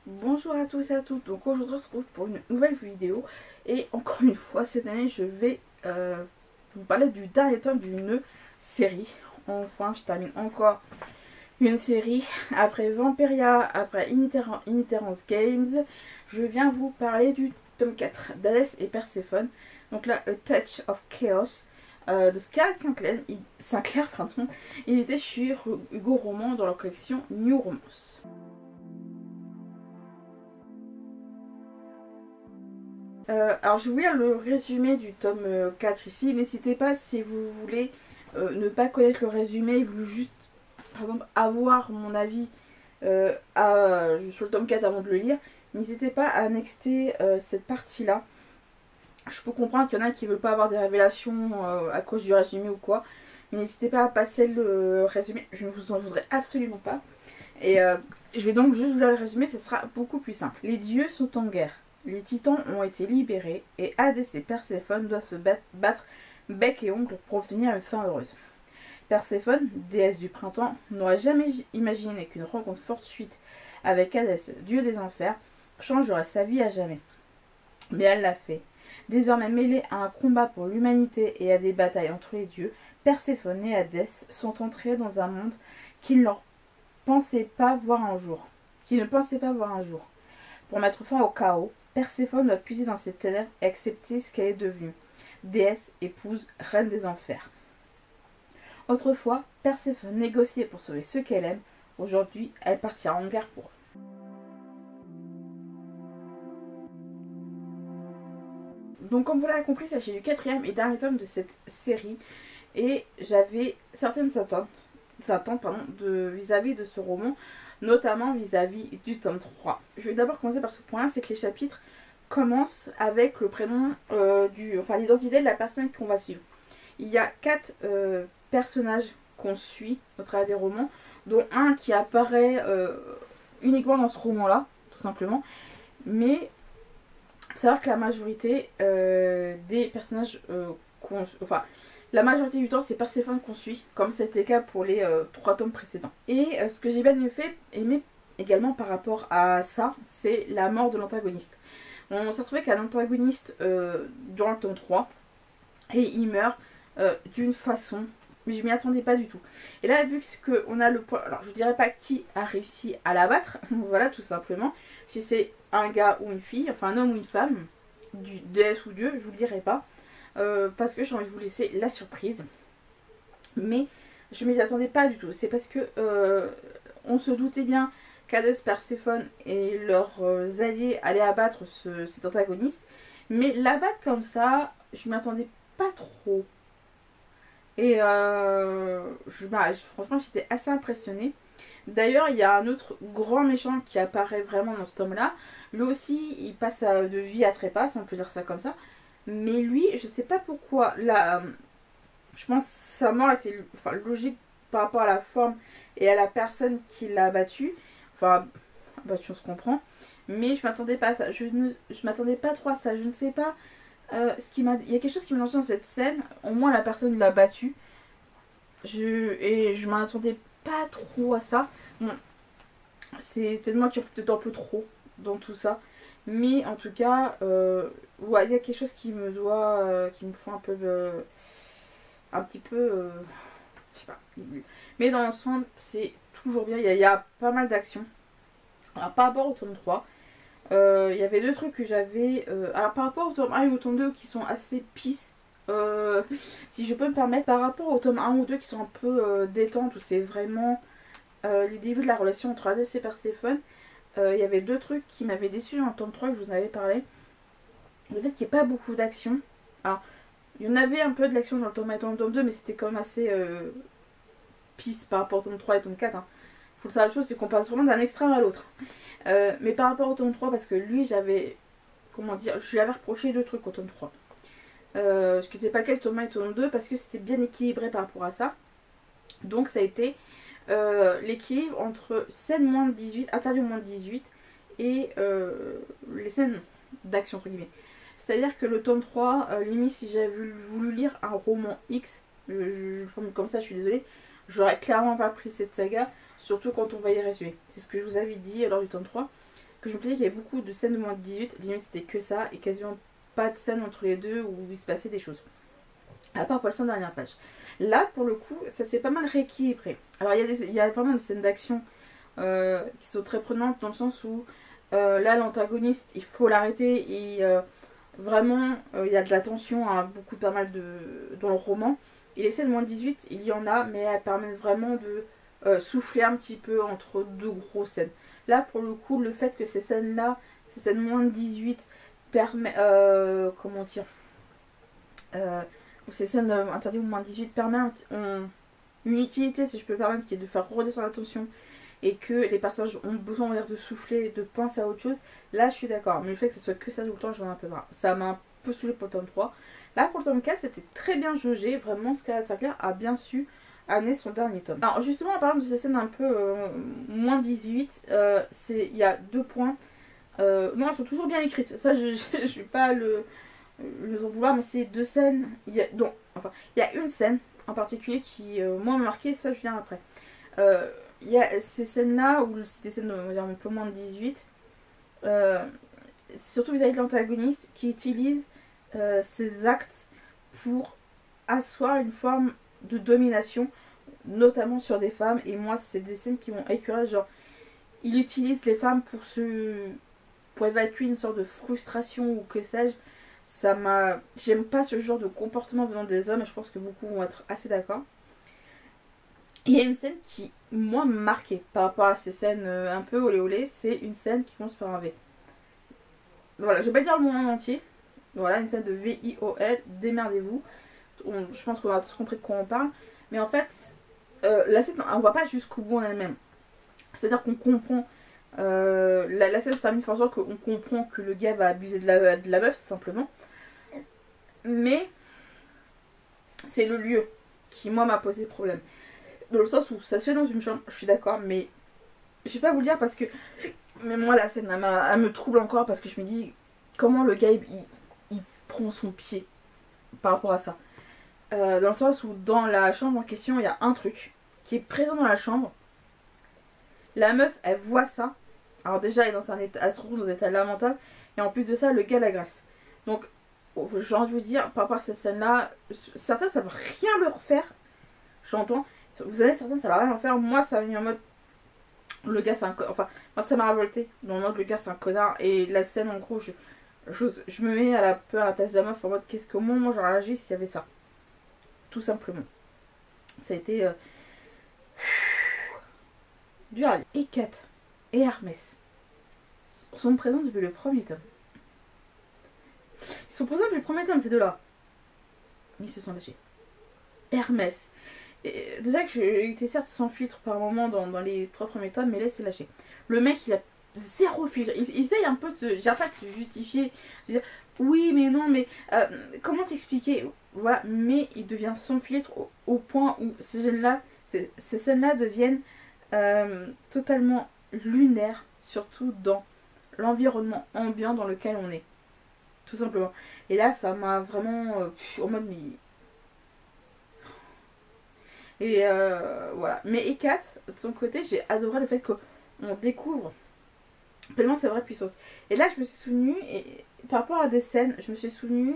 Bonjour à tous et à toutes, donc aujourd'hui on se retrouve pour une nouvelle vidéo et encore une fois cette année je vais vous parler du dernier tome d'une série. Enfin je termine encore une série après Vampiria, après Inheritance Games. Je viens vous parler du tome 4 d'Hadès et Perséphone, donc là A Touch of Chaos de Scarlett Sinclair, pardon. Il était chez Hugo Roman dans la collection New Romance. Alors je vais vous lire le résumé du tome 4 ici. N'hésitez pas si vous voulez ne pas connaître le résumé et vous juste par exemple avoir mon avis sur le tome 4 avant de le lire. N'hésitez pas à annexer cette partie là. Je peux comprendre qu'il y en a qui ne veulent pas avoir des révélations à cause du résumé ou quoi. Mais n'hésitez pas à passer le résumé, je ne vous en voudrais absolument pas. Et je vais donc juste vous lire le résumé, ce sera beaucoup plus simple. Les dieux sont en guerre. Les titans ont été libérés et Hadès et Perséphone doivent se battre bec et ongle pour obtenir une fin heureuse. Perséphone, déesse du printemps, n'aurait jamais imaginé qu'une rencontre fortuite avec Hadès, dieu des enfers, changerait sa vie à jamais. Mais elle l'a fait. Désormais mêlés à un combat pour l'humanité et à des batailles entre les dieux, Perséphone et Hadès sont entrés dans un monde qu'ils ne pensaient pas voir un jour. Pour mettre fin au chaos, Perséphone doit puiser dans ses ténèbres et accepter ce qu'elle est devenue, déesse, épouse, reine des enfers. Autrefois, Perséphone négociait pour sauver ceux qu'elle aime. Aujourd'hui, elle partira en guerre pour eux. Donc comme vous l'avez compris, il s'agit du quatrième et dernier tome de cette série. Et j'avais certaines attentes vis-à-vis de ce roman, notamment vis-à-vis du tome 3. Je vais d'abord commencer par ce point-là, c'est que les chapitres commencent avec le prénom, l'identité de la personne qu'on va suivre. Il y a 4 personnages qu'on suit au travers des romans, dont un qui apparaît uniquement dans ce roman-là, tout simplement. Mais il faut savoir que la majorité des personnages la majorité du temps c'est Perséphone qu'on suit, comme c'était le cas pour les 3 tomes précédents. Et ce que j'ai bien aimé également par rapport à ça, c'est la mort de l'antagoniste. On s'est retrouvé qu'un antagoniste dans le tome 3, et il meurt d'une façon, mais je m'y attendais pas du tout. Et là, vu qu'on a le point, alors je dirais pas qui a réussi à l'abattre, voilà tout simplement, si c'est un gars ou une fille, enfin un homme ou une femme, du déesse ou dieu, je vous le dirai pas. Parce que j'ai envie de vous laisser la surprise. Mais je m'y attendais pas du tout. C'est parce que on se doutait bien qu'Hadès, Perséphone et leurs alliés allaient abattre cet antagoniste. Mais l'abattre comme ça, je m'y attendais pas trop. Et franchement, j'étais assez impressionnée. D'ailleurs, il y a un autre grand méchant qui apparaît vraiment dans ce tome-là. Lui aussi, il passe de vie à trépas, si on peut dire ça comme ça. Mais lui, je sais pas pourquoi, là, je pense que sa mort était logique par rapport à la forme et à la personne qui l'a battu. Enfin, battu, on se comprend. Mais je m'attendais pas à ça. Je m'attendais pas trop à ça. Je ne sais pas il y a quelque chose qui m'a lancé dans cette scène. Au moins, la personne l'a battu. Et je m'attendais pas trop à ça. Bon, c'est peut-être moi qui ai peut-être un peu trop dans tout ça. Mais en tout cas, ouais, il y a quelque chose qui me faut un peu, je sais pas. Mais dans l'ensemble, c'est toujours bien. Il y a pas mal d'actions. Alors par rapport au tome 3, il y avait 2 trucs que j'avais. Alors par rapport au tome 1 et au tome 2 qui sont assez pisse, si je peux me permettre, par rapport au tome 1 ou 2 qui sont un peu détentes, où c'est vraiment les débuts de la relation entre Hadès et Perséphone. Il y avait 2 trucs qui m'avaient déçu dans le tome 3 que je vous en avais parlé. Le fait qu'il n'y ait pas beaucoup d'action. Alors, il y en avait un peu de l'action dans le tome 1 et le tome 2, mais c'était quand même assez pisse par rapport au tome 3 et au tome 4. Faut le savoir, la chose, c'est qu'on passe vraiment d'un extrême à l'autre. Mais par rapport au tome 3, parce que lui, je lui avais reproché 2 trucs au tome 3. Ce qui n'était pas le cas du tome 1 et du tome 2, parce que c'était bien équilibré par rapport à ça. Donc, ça a été l'équilibre entre scènes moins de 18, interdit moins de 18 et les scènes d'action entre guillemets. C'est-à-dire que le tome 3, limite si j'avais voulu lire un roman X, je le formule comme ça, je suis désolée, j'aurais clairement pas pris cette saga, surtout quand on va y résumer. C'est ce que je vous avais dit lors du tome 3. que je me plaignais qu'il y avait beaucoup de scènes de moins de 18, limite c'était que ça, et quasiment pas de scène entre les deux où il se passait des choses. À part pour les 100 dernières pages. Là, pour le coup, ça s'est pas mal rééquilibré. Alors, il y a vraiment des scènes d'action qui sont très prenantes dans le sens où là, l'antagoniste, il faut l'arrêter et vraiment, il y a de la tension, hein, pas mal dans le roman. Et les scènes moins de 18, il y en a, mais elles permettent vraiment de souffler un petit peu entre deux grosses scènes. Là, pour le coup, le fait que ces scènes-là, ces scènes moins de 18, permet, comment dire, ces scènes interdites ou moins de 18 permettent une utilité, si je peux me permettre, qui est de faire redescendre la tension et que les personnages ont besoin, on va dire, de souffler, de penser à autre chose. Là, je suis d'accord, mais le fait que ce soit que ça tout le temps, j'en ai un peu marre. Ça m'a un peu saoulé pour le tome 3. Là, pour le tome 4, c'était très bien jaugé. Vraiment, Scarlet Sinclair a bien su amener son dernier tome. Alors, justement, en parlant de ces scènes un peu moins 18, il y a 2 points. Non, elles sont toujours bien écrites. Ça, je suis pas le en vouloir, mais c'est 2 scènes. Il y a une scène en particulier qui, moi, m'a marqué. Ça, je viens après. Il y a ces scènes-là où c'est des scènes, on va dire, un peu moins de 18. Surtout vis-à-vis de l'antagoniste qui utilise ses actes pour asseoir une forme de domination, notamment sur des femmes. Et moi, c'est des scènes qui m'ont écœuré. Genre, il utilise les femmes pour évacuer une sorte de frustration ou que sais-je. J'aime pas ce genre de comportement venant des hommes et je pense que beaucoup vont être assez d'accord. Il y a une scène qui, moi, m'a marqué par rapport à ces scènes un peu olé olé. C'est une scène qui commence par un V. Voilà, je vais pas dire le mot en entier. Voilà, une scène de V-I-O-L, démerdez-vous. Je pense qu'on a tous compris de quoi on parle. Mais en fait, la scène, on voit pas jusqu'au bout en elle-même. C'est-à-dire qu'on comprend. La scène se termine par sorte qu'on comprend que le gars va abuser de la meuf, tout simplement. Mais c'est le lieu qui, moi, m'a posé problème. Dans le sens où ça se fait dans une chambre, je suis d'accord, mais je vais pas vous le dire parce que. Mais moi, la scène, elle me trouble encore parce que je me dis comment le gars il prend son pied par rapport à ça. Dans le sens où dans la chambre en question, il y a un truc qui est présent dans la chambre. La meuf, elle voit ça. Alors, déjà, elle se retrouve dans un état lamentable. Et en plus de ça, le gars l'agresse. Donc, j'ai envie de vous dire, par rapport à cette scène-là, certains, ça ne va rien leur faire. J'entends. Vous savez, certains, ça va rien leur faire. Moi, ça m'a mis en mode. Le gars, c'est un connard. Enfin, moi, ça m'a révolté. Dans le mode, le gars, c'est un connard. Et la scène, en gros, je me mets peu à la place de la meuf en mode, comment moi j'aurais réagi s'il y avait ça. Tout simplement. Ça a été. Dur à dire. Et Kat et Hermès sont présents depuis le premier tome. Ils sont présents depuis le premier tome, ces deux-là. Mais ils se sont lâchés. Hermès. Et déjà que il était certes sans filtre par moment dans les 3 premiers tomes, mais là, il s'est lâché. Le mec, il a 0 filtre. Il essaye un peu de se. J'ai pas de se justifier. De dire, oui, mais non, mais. Comment t'expliquer. Voilà, mais il devient sans filtre au point où ces scènes-là deviennent totalement lunaires, surtout dans l'environnement ambiant dans lequel on est. Tout simplement. Et là, ça m'a vraiment en mode mais. Et voilà. Mais Ekat, de son côté, j'ai adoré le fait qu'on découvre pleinement sa vraie puissance. Et là, je me suis souvenue, et par rapport à des scènes, je me suis souvenue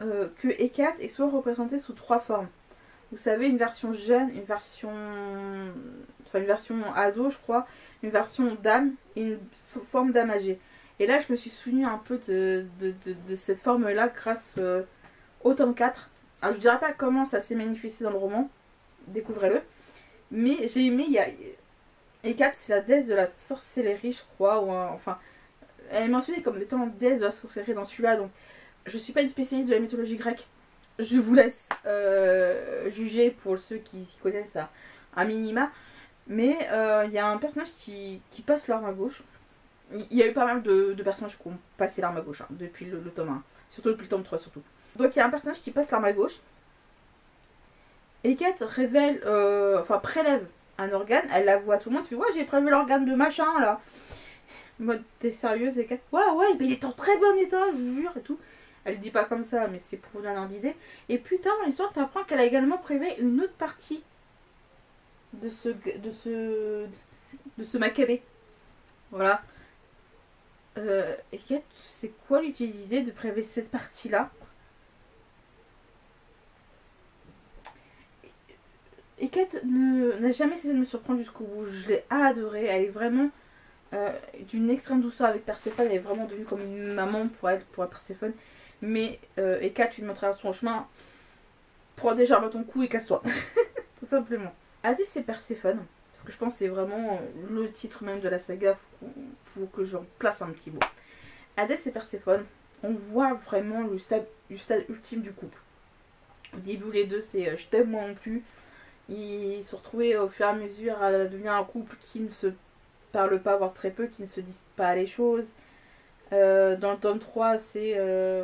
que Ekat est soit représenté sous 3 formes. Vous savez, une version jeune, une version ado, je crois, une version d'âme et une forme d'âme âgée. Et là, je me suis souvenue un peu de cette forme-là grâce au tome 4. Alors, je dirais pas comment ça s'est manifesté dans le roman, découvrez-le. Mais j'ai aimé, Hécate, c'est la déesse de la sorcellerie, je crois, enfin, elle est mentionnée comme étant déesse de la sorcellerie dans celui-là, donc je suis pas une spécialiste de la mythologie grecque. Je vous laisse juger pour ceux qui connaissent à minima. Mais il y a un personnage qui passe l'arme à gauche. Il y a eu pas mal de personnages qui ont passé l'arme à gauche hein, depuis le tome 1. Surtout depuis le tome 3 surtout. Donc il y a un personnage qui passe l'arme à gauche. Et Kate révèle, prélève un organe. Elle la voit à tout le monde. Tu vois, j'ai prélevé l'organe de machin là. En mode, t'es sérieuse et Kate, ouais, mais il est en très bon état, je vous jure et tout. Elle le dit pas comme ça, mais c'est pour vous donner un idée. Et plus tard dans l'histoire, t'apprends qu'elle a également prélevé une autre partie de ce macabé. Voilà. Eket, c'est quoi l'utilité de prélever cette partie-là? Eket n'a jamais cessé de me surprendre jusqu'au bout. Je l'ai adorée. Elle est vraiment d'une extrême douceur avec Perséphone. Elle est vraiment devenue comme une maman pour elle, pour Perséphone. Mais Eket, tu lui montreras son chemin. Prends déjà ton cou et casse-toi. Tout simplement. Hadès et Perséphone. Parce que je pense que c'est vraiment le titre même de la saga. Faut que j'en place un petit mot. Hadès et Perséphone. On voit vraiment le stade ultime du couple. Au début, les deux, c'est je t'aime moi non plus. Ils se retrouvaient au fur et à mesure à devenir un couple qui ne se parle pas, voire très peu, qui ne se disent pas les choses. Dans le tome 3, c'est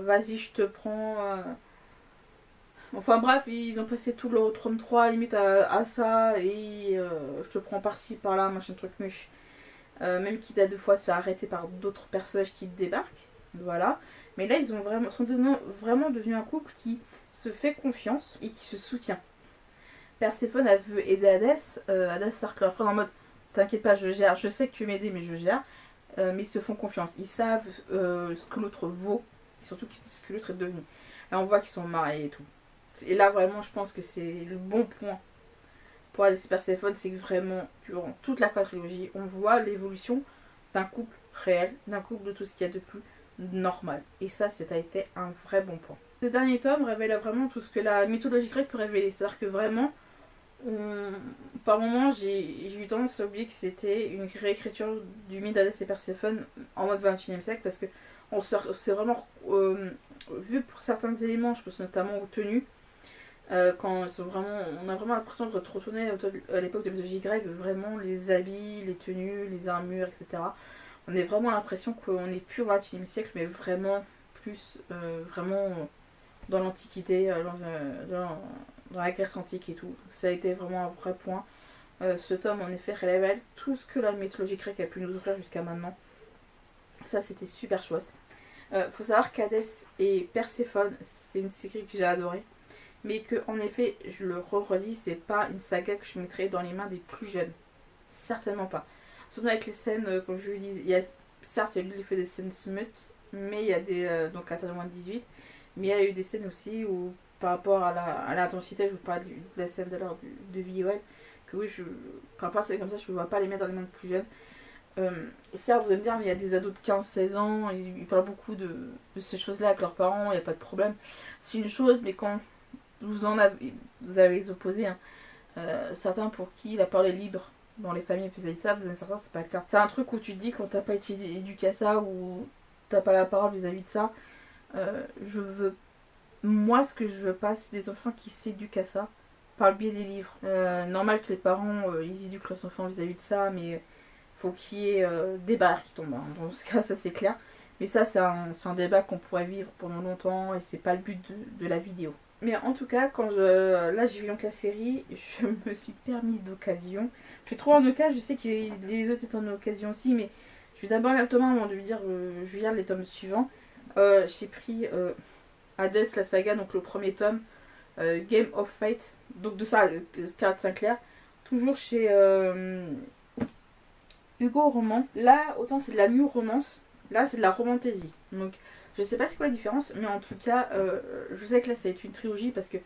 vas-y, je te prends. Enfin bref, ils ont passé tout le tome 3 limite à ça. Et je te prends par-ci, par-là, machin truc muche. Même quitte à deux fois se faire arrêter par d'autres personnages qui débarquent. Voilà. Mais là, ils ont vraiment devenu un couple qui se fait confiance et qui se soutient. Perséphone a vu aider Hadès. Hadès s'arc leur freine en mode t'inquiète pas, je gère, je sais que tu m'aides, mais je gère. Mais ils se font confiance. Ils savent ce que l'autre vaut, et surtout ce que l'autre est devenu. Là, on voit qu'ils sont mariés et tout. Et là, vraiment, je pense que c'est le bon point pour Hadès et Perséphone, c'est que vraiment, durant toute la quadrilogie, on voit l'évolution d'un couple réel, d'un couple de tout ce qu'il y a de plus normal. Et ça a été un vrai bon point. Ce dernier tome révèle vraiment tout ce que la mythologie grecque peut révéler. C'est-à-dire que vraiment, par moments, j'ai eu tendance à oublier que c'était une réécriture du mythe d'Hadès et Perséphone en mode 21e siècle, parce que c'est vraiment vu pour certains éléments, je pense notamment aux tenues, quand on a vraiment l'impression de retourner à l'époque de la mythologie grecque, vraiment les habits, les tenues, les armures, etc. On a vraiment l'impression qu'on n'est plus au 21e siècle, mais vraiment plus dans l'Antiquité, dans la Grèce antique et tout. Ça a été vraiment un vrai point. Ce tome, en effet, révèle tout ce que la mythologie grecque a pu nous offrir jusqu'à maintenant. Ça, c'était super chouette. Faut savoir qu'Hadès et Perséphone, c'est une série que j'ai adorée. Mais que, en effet, je le redis, c'est pas une saga que je mettrais dans les mains des plus jeunes. Certainement pas. Surtout avec les scènes, comme je vous dis, certes, il y a eu l'effet des scènes smut, mais il y a des. Donc, à moins de 18. Mais il y a eu des scènes aussi où, par rapport à l'intensité, je vous parle de la scène de Vioel, que oui, par rapport à ça comme ça, je ne vois pas les mettre dans les mains de plus jeunes. Certes, vous allez me dire, mais il y a des ados de 15-16 ans, ils parlent beaucoup de ces choses-là avec leurs parents, il n'y a pas de problème. C'est une chose, mais quand vous avez les opposés, hein, certains pour qui la parole est libre dans les familles vis-à-vis de ça, vous avez certains, c'est pas le cas. C'est un truc où tu te dis, quand t'as pas été éduqué à ça, ou t'as pas la parole vis-à-vis de ça, moi, ce que je veux pas, c'est des enfants qui s'éduquent à ça par le biais des livres. Normal que les parents ils éduquent leurs enfants vis-à-vis de ça, mais faut qu'il y ait des barrières qui tombent. Hein. Dans ce cas, ça c'est clair. Mais ça, c'est un débat qu'on pourrait vivre pendant longtemps et c'est pas le but de la vidéo. Mais en tout cas, là j'ai vu donc la série, je me suis permise d'occasion. Je l'ai trouvé en occasion, je sais que les autres étaient en occasion aussi, mais je vais d'abord lire le tome 1 avant de lui dire je vais lire les tomes suivants. J'ai pris Hadès, la saga, donc le premier tome, Game of Fate, donc de ça, Scarlett Sinclair, toujours chez Hugo Roman. Là, autant c'est de la new romance, là c'est de la romantaisie. Donc je sais pas c'est quoi la différence, mais en tout cas, je sais que là ça va être une trilogie parce que,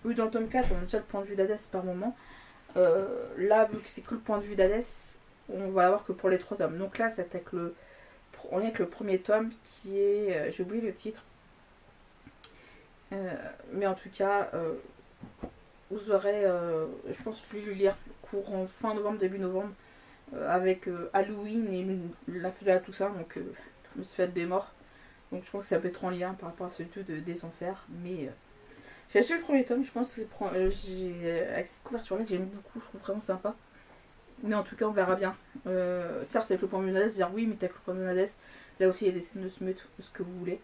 vu dans le tome 4, on a déjà le point de vue d'Hadès par moment. Là, vu que c'est que le point de vue d'Hadès, on va avoir que pour les 3 tomes. Donc là, on est avec le premier tome qui est. J'ai oublié le titre. Mais en tout cas, vous aurez, je pense, pu le lire courant fin novembre, début novembre, avec Halloween et la fête de la Toussaint, donc je me suis fait des morts. Donc je pense que ça peut être en lien par rapport à ce jeu des enfers. Mais j'ai acheté le premier tome, je pense que j'ai avec cette couverture-là que j'aime beaucoup, je trouve vraiment sympa. Mais en tout cas, on verra bien. Certes, c'est avec le point de vue d'Hadès, dire oui, mais t'as avec le point de vue d'Hadès. Là aussi, il y a des scènes de smut, ce que vous voulez.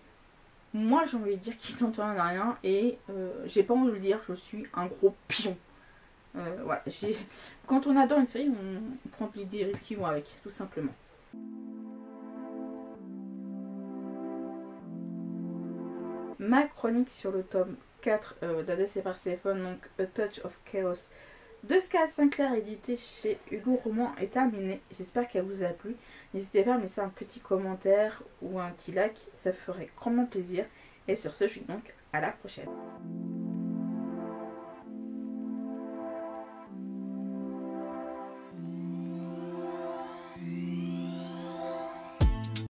Moi, j'ai envie de dire qu'il n'entend rien à rien et j'ai pas envie de le dire, je suis un gros pion. Voilà, quand on adore une série, on prend les dérives qui vont avec, tout simplement. Ma chronique sur le tome 4 d'Hadès et Perséphone, donc A Touch of Chaos, de Scarlett Sinclair édité chez Hugo Roman est terminée. J'espère qu'elle vous a plu. N'hésitez pas à me laisser un petit commentaire ou un petit like, ça ferait grandement plaisir. Et sur ce, je vous dis donc à la prochaine.